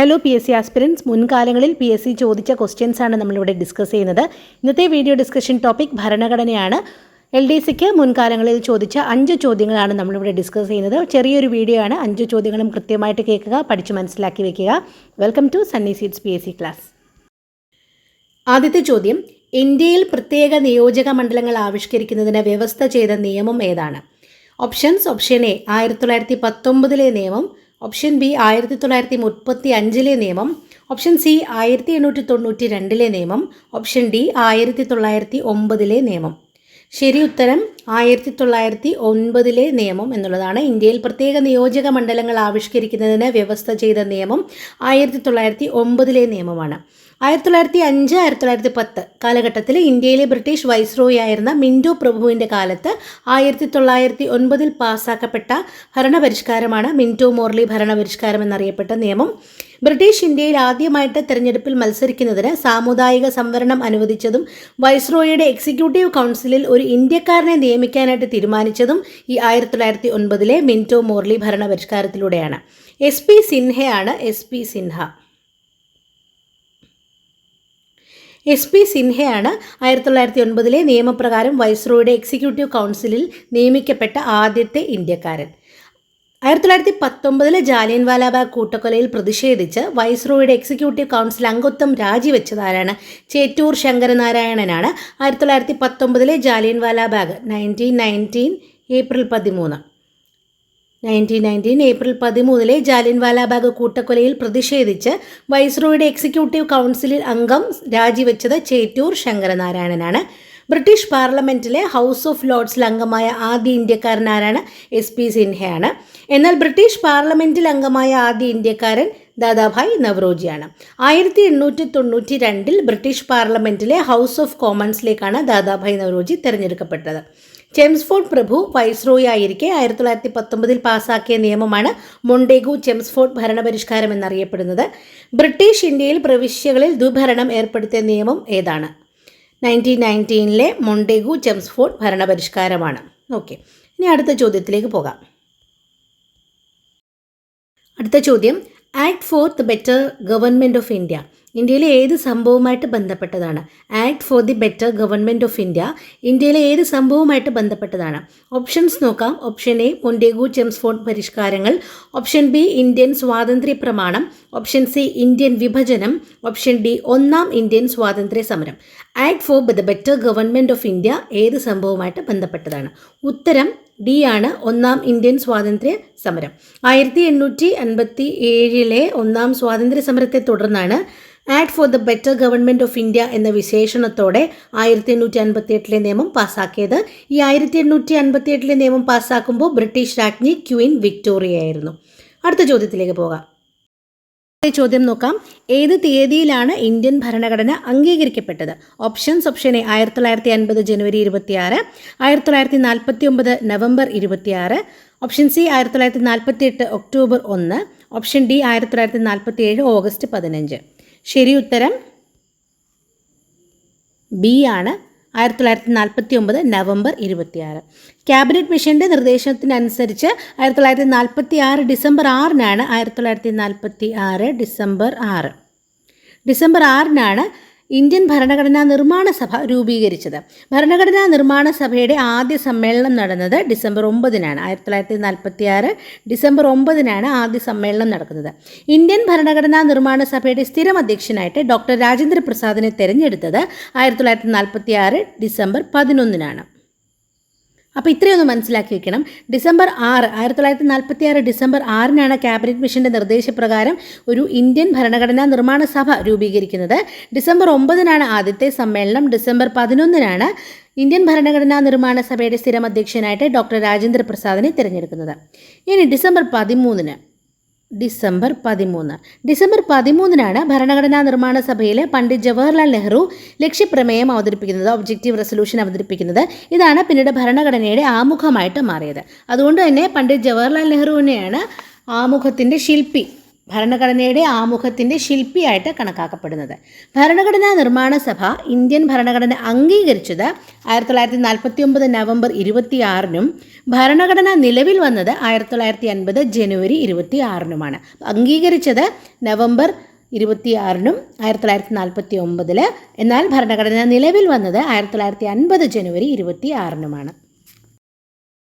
Hello PSC S സി ആസ്പിരൻസ്, മുൻകാലങ്ങളിൽ പി എസ് സി ചോദിച്ച ക്വസ്റ്റ്യൻസാണ് നമ്മളിവിടെ ഡിസ്കസ് ചെയ്യുന്നത്. ഇന്നത്തെ വീഡിയോ ഡിസ്കഷൻ ടോപ്പിക് ഭരണഘടനയാണ്. എൽ ഡി സിക്ക് മുൻകാലങ്ങളിൽ ചോദിച്ച 5 ചോദ്യങ്ങളാണ് നമ്മളിവിടെ ഡിസ്കസ് ചെയ്യുന്നത്. ചെറിയൊരു വീഡിയോ ആണ്. 5 ചോദ്യങ്ങളും കൃത്യമായിട്ട് കേൾക്കുക, പഠിച്ച് മനസ്സിലാക്കി വെക്കുക. Welcome to sunny seeds P S C class. ആദ്യത്തെ ചോദ്യം, ഇന്ത്യയിൽ പ്രത്യേക നിയോജക മണ്ഡലങ്ങൾ ആവിഷ്കരിക്കുന്നതിന് വ്യവസ്ഥ ചെയ്ത നിയമം ഏതാണ്? ഓപ്ഷൻസ്: ഓപ്ഷൻ എ 1919 നിയമം, ഓപ്ഷൻ ബി 1935 നിയമം, ഓപ്ഷൻ സി 1892 നിയമം, ഓപ്ഷൻ ഡി 1909 നിയമം. ശരി ഉത്തരം 1909 നിയമം എന്നുള്ളതാണ്. ഇന്ത്യയിൽ പ്രത്യേക നിയോജക മണ്ഡലങ്ങൾ ആവിഷ്കരിക്കുന്നതിന് വ്യവസ്ഥ ചെയ്ത നിയമം 1909 നിയമമാണ്. 1905, 1910 കാലഘട്ടത്തിൽ ഇന്ത്യയിലെ ബ്രിട്ടീഷ് വൈസ്രോയി ആയിരുന്ന മിൻറ്റോ പ്രഭുവിൻ്റെ കാലത്ത് 1909 പാസ്സാക്കപ്പെട്ട ഭരണപരിഷ്കാരമാണ് മിൻറ്റോ മോർലി ഭരണപരിഷ്കാരം എന്നറിയപ്പെട്ട നിയമം. ബ്രിട്ടീഷ് ഇന്ത്യയിൽ ആദ്യമായിട്ട് തെരഞ്ഞെടുപ്പിൽ മത്സരിക്കുന്നതിന് സാമുദായിക സംവരണം അനുവദിച്ചതും വൈസ്രോയിയുടെ എക്സിക്യൂട്ടീവ് കൗൺസിലിൽ ഒരു ഇന്ത്യക്കാരനെ നിയമിക്കാനായിട്ട് തീരുമാനിച്ചതും ഈ 1909 മിൻറ്റോ മോർലി ഭരണപരിഷ്കാരത്തിലൂടെയാണ്. എസ് പി സിൻഹയാണ്. എസ് പി സിൻഹയാണ് 1909 നിയമപ്രകാരം വൈസ്രോയുടെ എക്സിക്യൂട്ടീവ് കൗൺസിലിൽ നിയമിക്കപ്പെട്ട ആദ്യത്തെ ഇന്ത്യക്കാരൻ. 1919 ജാലിയൻവാലാബാഗ് കൂട്ടക്കൊലയിൽ പ്രതിഷേധിച്ച് വൈസ്രോയുടെ എക്സിക്യൂട്ടീവ് കൗൺസിൽ അംഗത്വം രാജിവെച്ചതാരാണ്? ചേറ്റൂർ ശങ്കരനാരായണനാണ്. 1919 ജാലിയൻവാലാബാഗ് 1919 ഏപ്രിൽ 13 ജാലിയൻവാലാബാഗ് കൂട്ടക്കൊലയിൽ പ്രതിഷേധിച്ച് വൈസ്രോയുടെ എക്സിക്യൂട്ടീവ് കൗൺസിലിൽ അംഗം രാജിവെച്ചത് ചേറ്റൂർ ശങ്കരനാരായണനാണ്. ബ്രിട്ടീഷ് പാർലമെൻറ്റിലെ ഹൗസ് ഓഫ് ലോർഡ്സിൽ അംഗമായ ആദ്യ ഇന്ത്യക്കാരനാരാണ്? S P സിൻഹയാണ്. എന്നാൽ ബ്രിട്ടീഷ് പാർലമെൻറ്റിൽ അംഗമായ ആദ്യ ഇന്ത്യക്കാരൻ ദാദാഭായ് നവറോജിയാണ്. 1892 ബ്രിട്ടീഷ് പാർലമെൻറ്റിലെ ഹൗസ് ഓഫ് കോമൺസിലേക്കാണ് ദാദാഭായ് നവറോജി തിരഞ്ഞെടുക്കപ്പെട്ടത്. ചെംസ്ഫോർഡ് പ്രഭു വൈസ്രോയി ആയിരിക്കെ 1919 പാസ്സാക്കിയ നിയമമാണ് മൊണ്ടേഗു ചെംസ്ഫോർഡ് ഭരണപരിഷ്കാരം എന്നറിയപ്പെടുന്നത്. ബ്രിട്ടീഷ് ഇന്ത്യയിൽ പ്രവിശ്യകളിൽ ദ്വിഭരണം ഏർപ്പെടുത്തിയ നിയമം ഏതാണ്? 1919 മൊണ്ടേഗു ചെംസ്ഫോർഡ് ഭരണപരിഷ്കാരമാണ്. ഓക്കെ, ഇനി അടുത്ത ചോദ്യത്തിലേക്ക് പോകാം. അടുത്ത ചോദ്യം, act for the better government of India ഇന്ത്യയിലെ ഏത് സംഭവവുമായിട്ട് ബന്ധപ്പെട്ടതാണ്? Act for the better government of India ഇന്ത്യയിലെ ഏത് സംഭവവുമായിട്ട് ബന്ധപ്പെട്ടതാണ്? ഓപ്ഷൻസ് നോക്കാം. ഓപ്ഷൻ എ മൊണ്ടേഗു ചെംസ്ഫോർഡ് പരിഷ്കാരങ്ങൾ, ഓപ്ഷൻ ബി ഇന്ത്യൻ സ്വാതന്ത്ര്യ പ്രമാണം, ഓപ്ഷൻ സി ഇന്ത്യൻ വിഭജനം, ഓപ്ഷൻ ഡി ഒന്നാം ഇന്ത്യൻ സ്വാതന്ത്ര്യ സമരം. Act for the better government of India ഏത് സംഭവവുമായിട്ട് ബന്ധപ്പെട്ടതാണ്? ഉത്തരം ഡി ആണ്, ഒന്നാം ഇന്ത്യൻ സ്വാതന്ത്ര്യ സമരം. 1857 ഒന്നാം സ്വാതന്ത്ര്യ സമരത്തെ തുടർന്നാണ് act for the better government of India എന്ന വിശേഷണത്തോടെ 1858 നിയമം പാസ്സാക്കിയത്. ഈ 1858 നിയമം പാസ്സാക്കുമ്പോൾ ബ്രിട്ടീഷ് രാജ്ഞി ക്വീൻ വിക്ടോറിയ ആയിരുന്നു. അടുത്ത ചോദ്യത്തിലേക്ക് പോകാം. ചോദ്യം നോക്കാം. ഏത് തീയതിയിലാണ് ഇന്ത്യൻ ഭരണഘടന അംഗീകരിക്കപ്പെട്ടത്? ഓപ്ഷൻസ്: ഓപ്ഷൻ എ 1950 ജനുവരി 26, 1949 November 26, option C 1948 October 1, option D 1947 August 15. ശരി ഉത്തരം ബി ആണ്, 1949 നവംബർ 26. ക്യാബിനറ്റ് മിഷൻ്റെ നിർദ്ദേശത്തിനനുസരിച്ച് 1946 ഡിസംബർ 6 1946 ഡിസംബർ 6 ഇന്ത്യൻ ഭരണഘടനാ നിർമ്മാണ സഭ രൂപീകരിച്ചത്. ഭരണഘടനാ നിർമ്മാണ സഭയുടെ ആദ്യ സമ്മേളനം നടന്നത് ഡിസംബർ 9 1946 ഡിസംബർ 9 ആദ്യ സമ്മേളനം നടക്കുന്നത്. ഇന്ത്യൻ ഭരണഘടനാ നിർമ്മാണ സഭയുടെ സ്ഥിരം അധ്യക്ഷനായിട്ട് ഡോക്ടർ രാജേന്ദ്ര പ്രസാദിനെ തിരഞ്ഞെടുത്തത് 1946 ഡിസംബർ 11. അപ്പോൾ ഇത്രയൊന്ന് മനസ്സിലാക്കി വെക്കണം. ഡിസംബർ 6 1946 ഡിസംബർ 6 ക്യാബിനറ്റ് മിഷൻ്റെ നിർദ്ദേശപ്രകാരം ഒരു ഇന്ത്യൻ ഭരണഘടനാ നിർമ്മാണ സഭ രൂപീകരിക്കുന്നത്. ഡിസംബർ 9 ആദ്യത്തെ സമ്മേളനം. ഡിസംബർ 11 ഇന്ത്യൻ ഭരണഘടനാ നിർമ്മാണ സഭയുടെ സ്ഥിരം അധ്യക്ഷനായിട്ട് ഡോക്ടർ രാജേന്ദ്ര പ്രസാദിനെ തിരഞ്ഞെടുക്കുന്നത്. ഇനി ഡിസംബർ 13 ഭരണഘടനാ നിർമ്മാണ സഭയിൽ പണ്ഡിറ്റ് ജവഹർലാൽ നെഹ്റു ലക്ഷ്യപ്രമേയം അവതരിപ്പിക്കുന്നത്, ഒബ്ജക്റ്റീവ് റെസൊല്യൂഷൻ അവതരിപ്പിക്കുന്നത്. ഇതാണ് പിന്നീട് ഭരണഘടനയുടെ ആമുഖമായിട്ട് മാറിയത്. അതുകൊണ്ട് തന്നെ പണ്ഡിറ്റ് ജവഹർലാൽ നെഹ്റുവിനെയാണ് ആമുഖത്തിൻ്റെ ശില്പി, ഭരണഘടനയുടെ ആമുഖത്തിൻ്റെ ശില്പിയായിട്ട് കണക്കാക്കപ്പെടുന്നത്. ഭരണഘടനാ നിർമ്മാണ സഭ ഇന്ത്യൻ ഭരണഘടന അംഗീകരിച്ചത് 1949 നവംബർ 26-നും ഭരണഘടന നിലവിൽ വന്നത് 1950 ജനുവരി 26-നുമാണ്. അംഗീകരിച്ചത് നവംബർ 26-നും 1949, എന്നാൽ ഭരണഘടന നിലവിൽ വന്നത് 1950 ജനുവരി 26-നുമാണ്.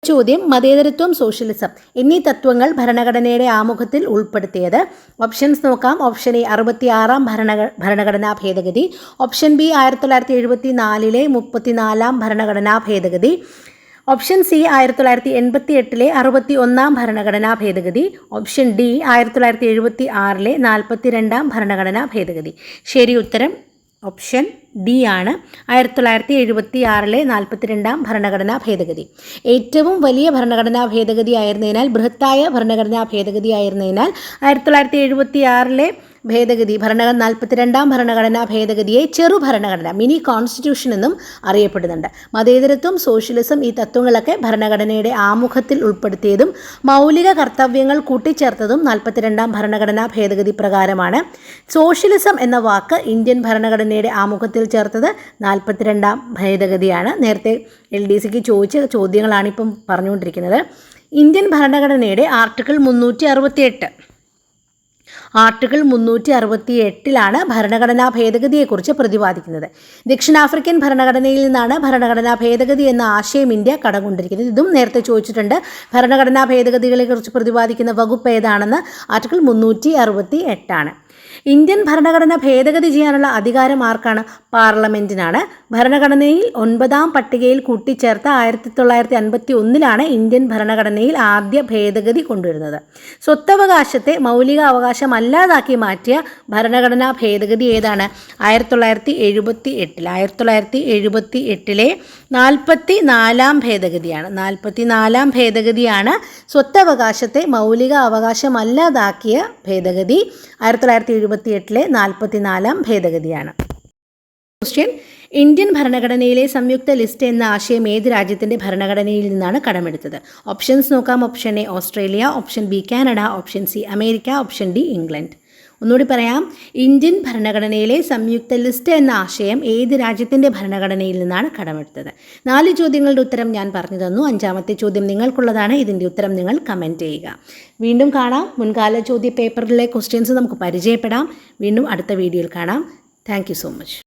ചോദ്യം: മതേതരത്വം, സോഷ്യലിസം എന്നീ തത്വങ്ങൾ ഭരണഘടനയുടെ ആമുഖത്തിൽ ഉൾപ്പെടുത്തിയത്. ഓപ്ഷൻസ് നോക്കാം. ഓപ്ഷൻ എ 66-ാം ഭരണഘടനാ ഭേദഗതി, ഓപ്ഷൻ ബി 1974-ലെ 34-ാം ഭരണഘടനാ ഭേദഗതി, ഓപ്ഷൻ സി 1988-ലെ 61-ാം ഭരണഘടനാ ഭേദഗതി, ഓപ്ഷൻ ഡി 1976-ലെ 42-ാം ഭരണഘടനാ ഭേദഗതി. ശരി ഉത്തരം ഓപ്ഷൻ ഡി ആണ്. 1976-ലെ 42-ാം ഭരണഘടനാ ഭേദഗതി ഏറ്റവും വലിയ ഭരണഘടനാ ഭേദഗതി ആയിരുന്നതിനാൽ, ബൃഹത്തായ ഭരണഘടനാ ഭേദഗതി ആയിരുന്നതിനാൽ 1976-ലെ ഭേദഗതി 42-ാം ഭരണഘടനാ ഭേദഗതിയെ ചെറു ഭരണഘടന, മിനി കോൺസ്റ്റിറ്റ്യൂഷൻ എന്നും അറിയപ്പെടുന്നുണ്ട്. മതേതരത്വം, സോഷ്യലിസം ഈ തത്വങ്ങളൊക്കെ ഭരണഘടനയുടെ ആമുഖത്തിൽ ഉൾപ്പെടുത്തിയതും മൗലിക കർത്തവ്യങ്ങൾ കൂട്ടിച്ചേർത്തതും 42-ാം ഭരണഘടനാ ഭേദഗതി പ്രകാരമാണ്. സോഷ്യലിസം എന്ന വാക്ക് ഇന്ത്യൻ ഭരണഘടനയുടെ ആമുഖത്തിൽ ചേർത്തത് 42-ാം ഭേദഗതിയാണ്. നേരത്തെ LDCക്ക് ചോദിച്ച ചോദ്യങ്ങളാണിപ്പം പറഞ്ഞുകൊണ്ടിരിക്കുന്നത്. ഇന്ത്യൻ ഭരണഘടനയുടെ ആർട്ടിക്കിൾ 368-ലാണ് ഭരണഘടനാ ഭേദഗതിയെക്കുറിച്ച് പ്രതിപാദിക്കുന്നത്. ദക്ഷിണാഫ്രിക്കൻ ഭരണഘടനയിൽ നിന്നാണ് ഭരണഘടനാ ഭേദഗതി എന്ന ആശയം ഇന്ത്യ കടം കൊണ്ടിരിക്കുന്നത്. ഇതും നേരത്തെ ചോദിച്ചിട്ടുണ്ട്. ഭരണഘടനാ ഭേദഗതികളെക്കുറിച്ച് പ്രതിപാദിക്കുന്ന വകുപ്പ് ഏതാണെന്ന് ആർട്ടിക്കിൾ 368 ഇന്ത്യൻ ഭരണഘടന ഭേദഗതി ചെയ്യാനുള്ള അധികാരം ആർക്കാണ്? പാർലമെൻറ്റിനാണ്. ഭരണഘടനയിൽ 9-ാം പട്ടികയിൽ കൂട്ടിച്ചേർത്ത 1951-ലാണ് ഇന്ത്യൻ ഭരണഘടനയിൽ ആദ്യ ഭേദഗതി കൊണ്ടുവരുന്നത്. സ്വത്തവകാശത്തെ മൗലിക അവകാശമല്ലാതാക്കി മാറ്റിയ ഭരണഘടനാ ഭേദഗതി ഏതാണ്? 1978-ലെ 44-ാം ഭേദഗതിയാണ്. 44-ാം ഭേദഗതിയാണ് സ്വത്തവകാശത്തെ മൗലിക അവകാശമല്ലാതാക്കിയ ഭേദഗതി. 1978-ലെ 44-ാം ഭേദഗതിയാണ്. ക്വസ്റ്റ്യൻ: ഇന്ത്യൻ ഭരണഘടനയിലെ സംയുക്ത ലിസ്റ്റ് എന്ന ആശയം ഏത് രാജ്യത്തിൻ്റെ ഭരണഘടനയിൽ നിന്നാണ് കടമെടുത്തത്? ഓപ്ഷൻസ് നോക്കാം. Option A Australia, option B Canada, option C America, option D England. ഒന്നുകൂടി പറയാം. ഇന്ത്യൻ ഭരണഘടനയിലെ സംയുക്ത ലിസ്റ്റ് എന്ന ആശയം ഏത് രാജ്യത്തിൻ്റെ ഭരണഘടനയിൽ നിന്നാണ് കടമെടുത്തത്? 4 ചോദ്യങ്ങളുടെ ഉത്തരം ഞാൻ പറഞ്ഞു തന്നു. 5-ാമത്തെ ചോദ്യം നിങ്ങൾക്കുള്ളതാണ്. ഇതിൻ്റെ ഉത്തരം നിങ്ങൾ കമൻറ്റ് ചെയ്യുക. വീണ്ടും കാണാം. മുൻകാല ചോദ്യ പേപ്പറിലെ ക്വസ്റ്റ്യൻസ് നമുക്ക് പരിചയപ്പെടാം. വീണ്ടും അടുത്ത വീഡിയോയിൽ കാണാം. Thank you so much.